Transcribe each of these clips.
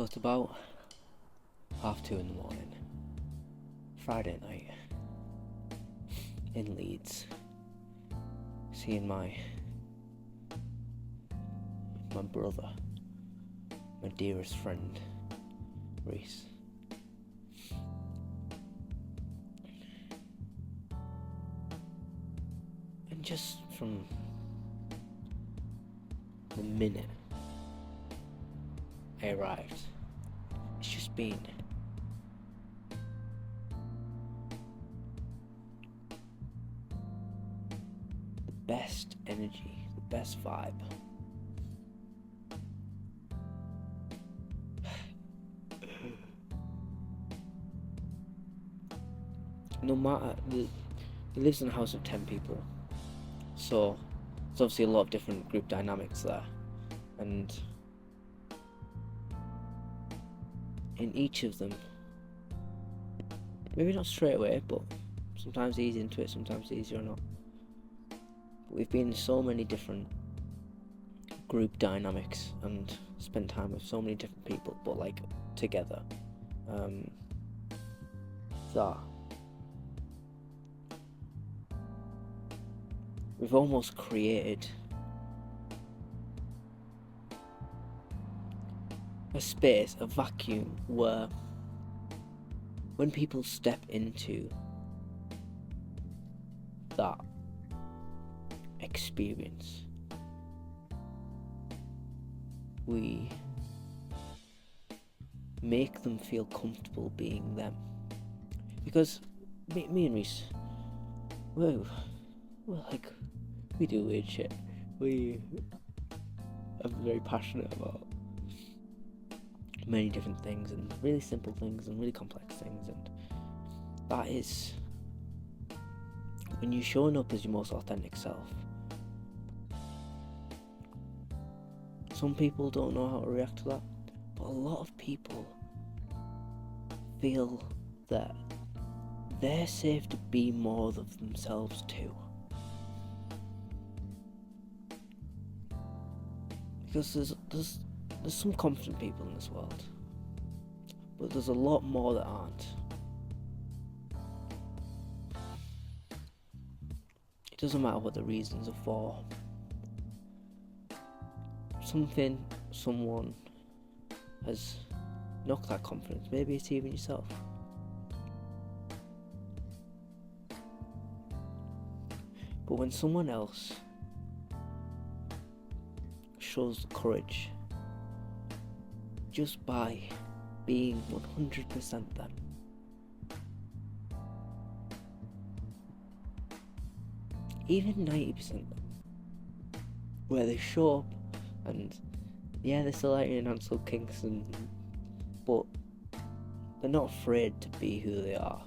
So it's about 2:30 in the morning, Friday night, in Leeds, seeing my brother, my dearest friend, Reese. And just from the minute I arrived, it's just been the best energy, the best vibe. No matter, he lives in a house of 10 people, so there's obviously a lot of different group dynamics there, and in each of them, maybe not straight away, but sometimes easy into it, sometimes easier or not. But we've been in so many different group dynamics and spent time with so many different people, but like together, that we've almost created a space, a vacuum, where when people step into that experience, we make them feel comfortable being them. Because me and Reese, we're like, we do weird shit. We are very passionate about many different things, and really simple things and really complex things, and that is when you're showing up as your most authentic self. Some people don't know how to react to that, but a lot of people feel that they're safe to be more of themselves too. Because there's some confident people in this world, but there's a lot more that aren't. It doesn't matter what the reasons are for. Someone has knocked that confidence. Maybe it's even yourself. But when someone else shows the courage just by being 100% them, even 90% them, where they show up and they're still out in Ansel Kingston, but they're not afraid to be who they are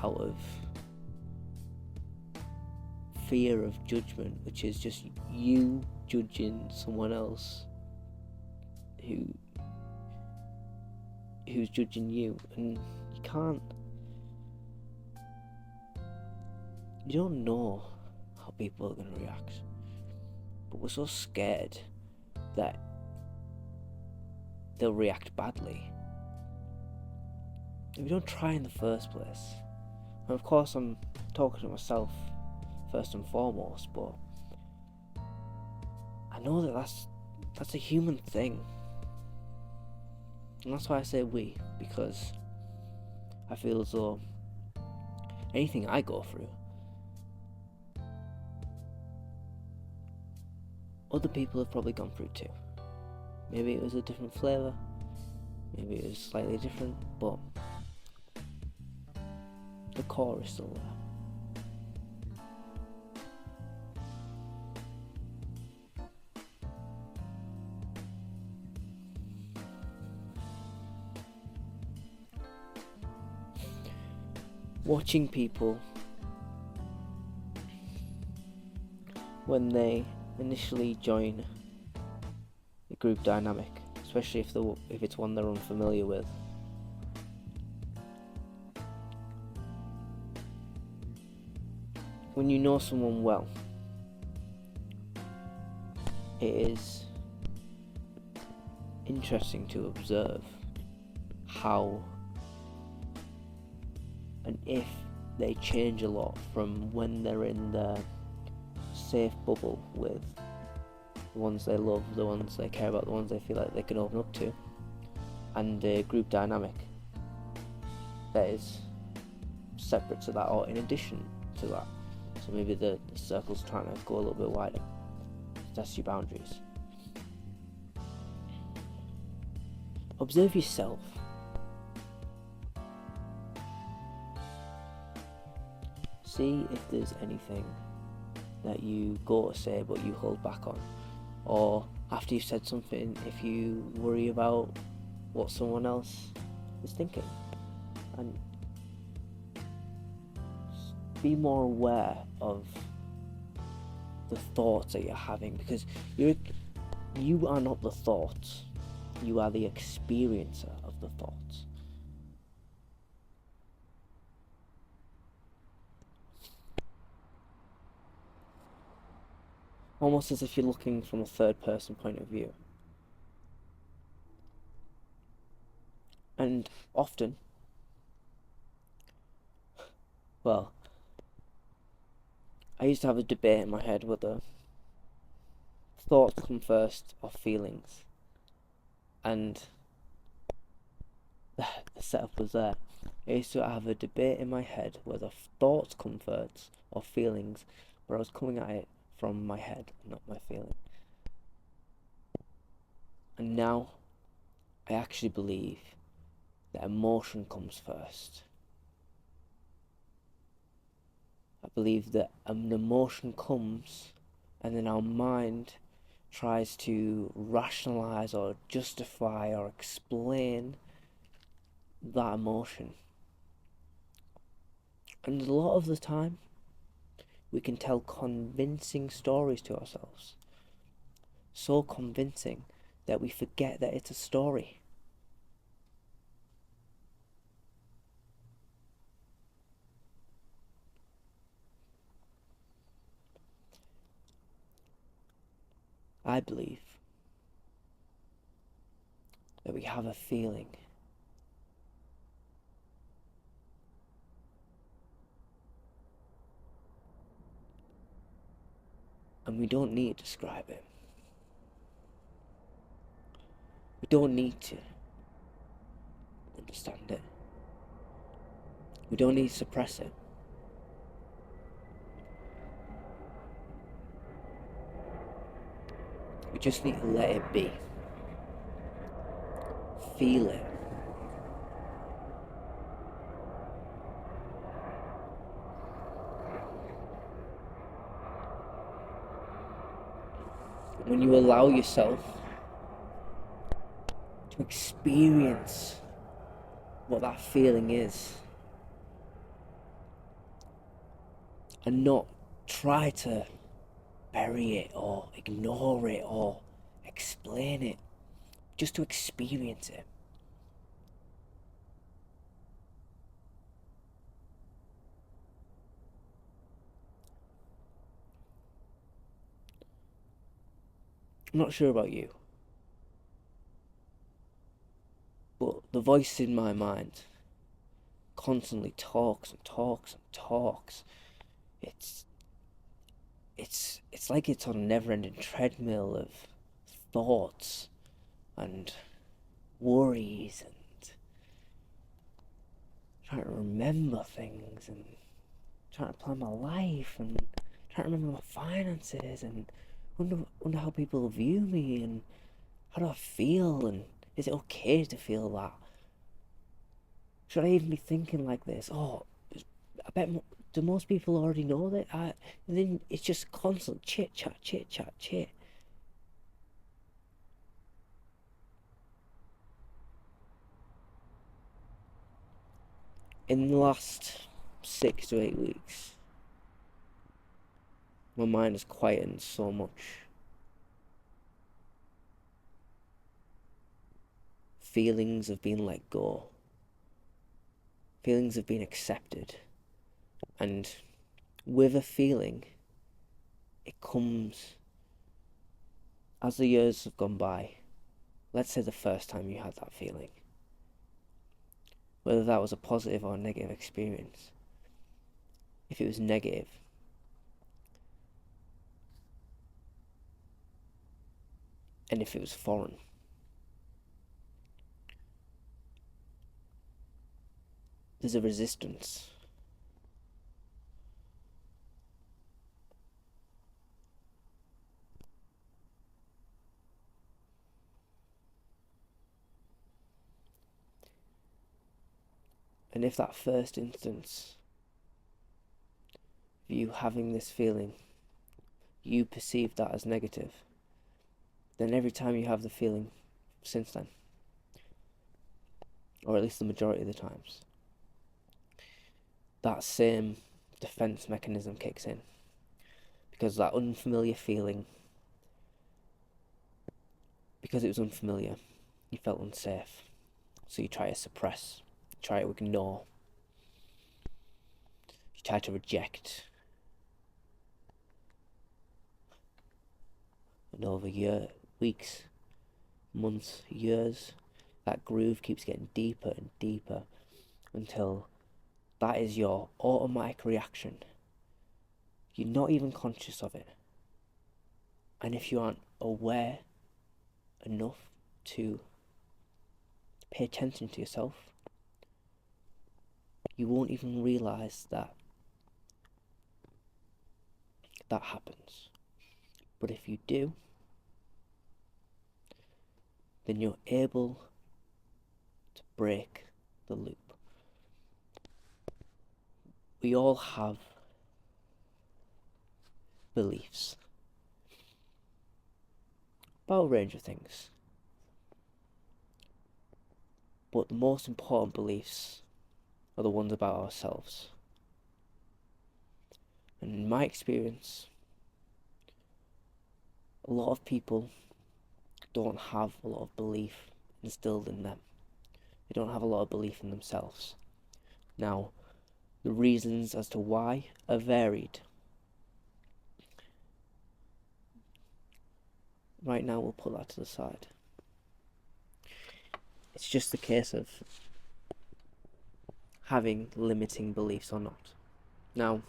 out of fear of judgment, which is just you judging someone else who's judging you, and you don't know how people are going to react, but we're so scared that they'll react badly if we don't try in the first place. And of course I'm talking to myself first and foremost, but I know that that's a human thing, and that's why I say we, because I feel as though anything I go through, other people have probably gone through too. Maybe it was a different flavour, maybe it was slightly different, but the core is still there. Watching people when they initially join a group dynamic, especially if it's one they're unfamiliar with, when you know someone well, it is interesting to observe how and if they change a lot from when they're in their safe bubble with the ones they love, the ones they care about, the ones they feel like they can open up to, and a group dynamic that is separate to that or in addition to that. So maybe the circle's trying to go a little bit wider. Test your boundaries. Observe yourself. See if there's anything that you go to say but you hold back on, or after you've said something, if you worry about what someone else is thinking, and be more aware of the thoughts that you're having, because you are not the thoughts, you are the experiencer of the thoughts. Almost as if you're looking from a third person point of view. And often, well, I used to have a debate in my head whether thoughts come first or feelings. And the setup was there. I used to have a debate in my head whether thoughts come first or feelings, but I was coming at it from my head, not my feeling. And now, I actually believe that emotion comes first. I believe that an emotion comes and then our mind tries to rationalize or justify or explain that emotion. And a lot of the time, we can tell convincing stories to ourselves. So convincing that we forget that it's a story. I believe that we have a feeling. And we don't need to describe it. We don't need to understand it. We don't need to suppress it. We just need to let it be. Feel it. When you allow yourself to experience what that feeling is and not try to bury it or ignore it or explain it, just to experience it. I'm not sure about you, but the voice in my mind constantly talks and talks and talks. It's like it's on a never-ending treadmill of thoughts and worries and trying to remember things and trying to plan my life and trying to remember my finances and wonder how people view me and how do I feel and is it okay to feel that? Should I even be thinking like this? Oh, I bet do most people already know that? And then it's just constant chit chat. In the last 6 to 8 weeks, my mind has quietened so much. Feelings have been let go. Feelings have been accepted. And with a feeling, it comes, as the years have gone by, let's say the first time you had that feeling, whether that was a positive or a negative experience. If it was negative, and if it was foreign, there's a resistance. And if that first instance of you having this feeling, you perceive that as negative, then every time you have the feeling since then, or at least the majority of the times, that same defense mechanism kicks in. Because that unfamiliar feeling, because it was unfamiliar, you felt unsafe. So you try to suppress, you try to ignore, you try to reject. And over weeks, months, years, that groove keeps getting deeper and deeper until that is your automatic reaction. You're not even conscious of it. And if you aren't aware enough to pay attention to yourself, you won't even realise that that happens. But if you do, then you're able to break the loop. We all have beliefs about a range of things. But the most important beliefs are the ones about ourselves. And in my experience, a lot of people don't have a lot of belief instilled in them. They don't have a lot of belief in themselves. Now, the reasons as to why are varied. Right now, we'll put that to the side. It's just a case of having limiting beliefs or not. Now,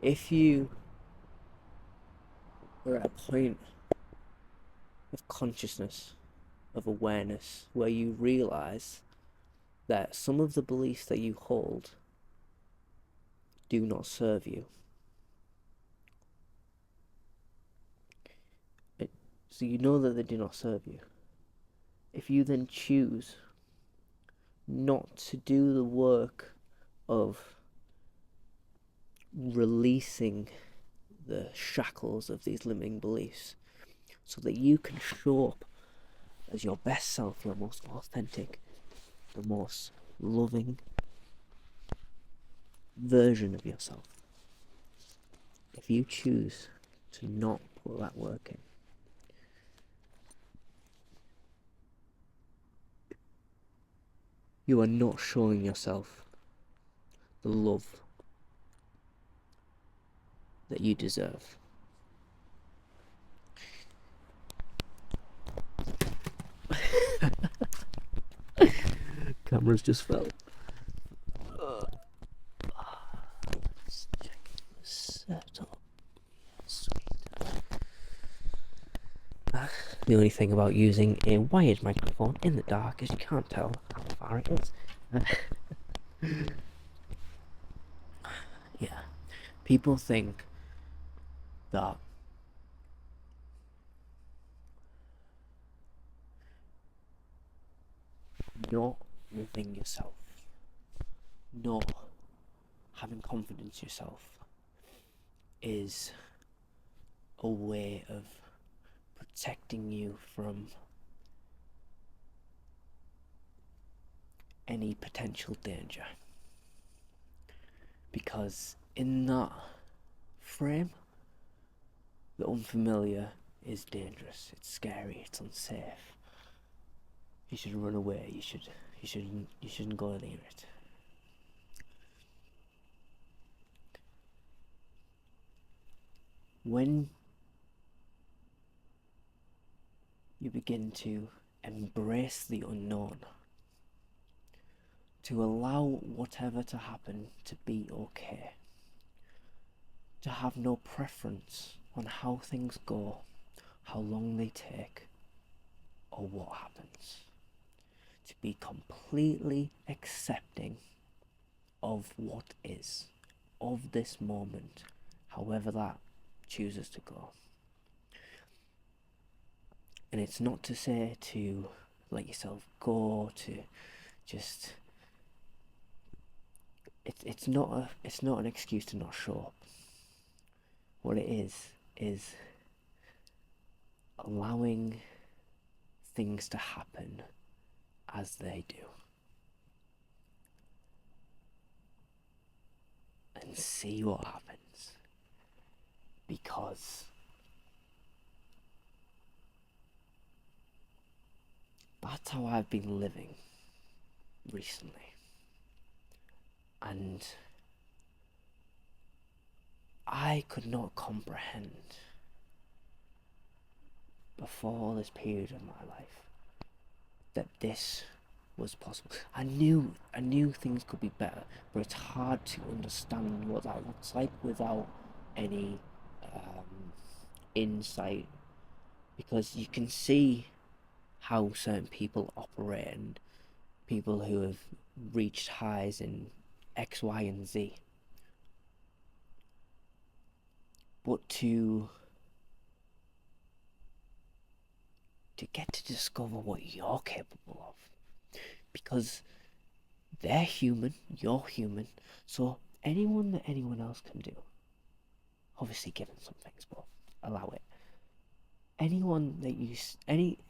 if you are at a point of consciousness, of awareness, where you realise that some of the beliefs that you hold do not serve you, so you know that they do not serve you. If you then choose not to do the work of releasing the shackles of these limiting beliefs so that you can show up as your best self, your most authentic, the most loving version of yourself, if you choose to not put that work in, you are not showing yourself the love that you deserve. Cameras just fell. Let's check the setup. Sweet. The only thing about using a wired microphone in the dark is you can't tell how far it is. Yeah. People think that not loving yourself, not having confidence in yourself, is a way of protecting you from any potential danger. Because in that frame, the unfamiliar is dangerous, it's scary, it's unsafe. You should run away, you shouldn't go near it. When you begin to embrace the unknown, to allow whatever to happen to be okay, to have no preference on how things go, how long they take, or what happens, to be completely accepting of what is, of this moment, however that chooses to go. And it's not to say to let yourself go, to just it's not an excuse to not show up. What it is allowing things to happen as they do, and see what happens, because that's how I've been living recently. And I could not comprehend before this period of my life that this was possible. I knew things could be better, but it's hard to understand what that looks like without any insight, because you can see how certain people operate, and people who have reached highs in X, Y, and Z. But to get to discover what you're capable of, because they're human, you're human, so anyone that anyone else can do, obviously given some things, but allow it. Anyone that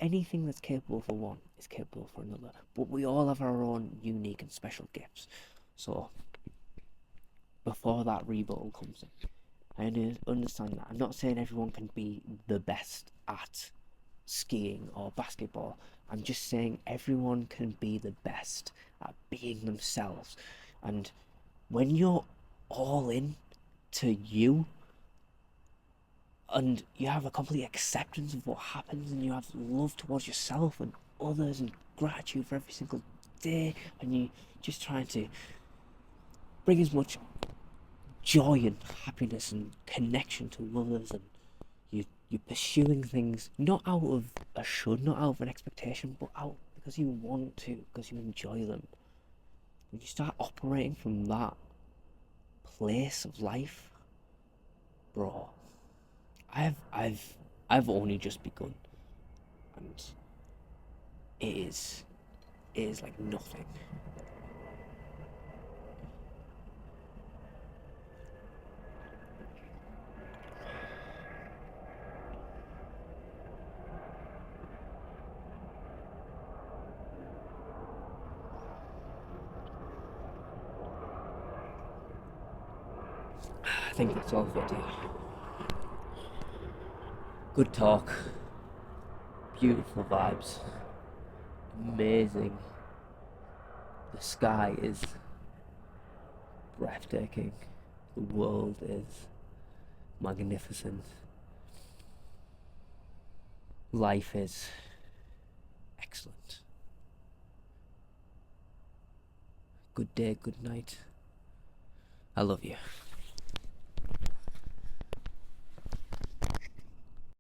anything that's capable for one is capable for another, but we all have our own unique and special gifts. So before that rebuttal comes in, I understand that. I'm not saying everyone can be the best at skiing or basketball. I'm just saying everyone can be the best at being themselves. And when you're all in to you, and you have a complete acceptance of what happens, and you have love towards yourself and others and gratitude for every single day, and you just trying to bring as much joy and happiness and connection to others, and you're pursuing things not out of a should, not out of an expectation, but out because you want to, because you enjoy them. When you start operating from that place of life, bro, I've only just begun, and it is like nothing. I think that's all for today. Good talk, beautiful vibes, amazing. The sky is breathtaking. The world is magnificent. Life is excellent. Good day, good night. I love you.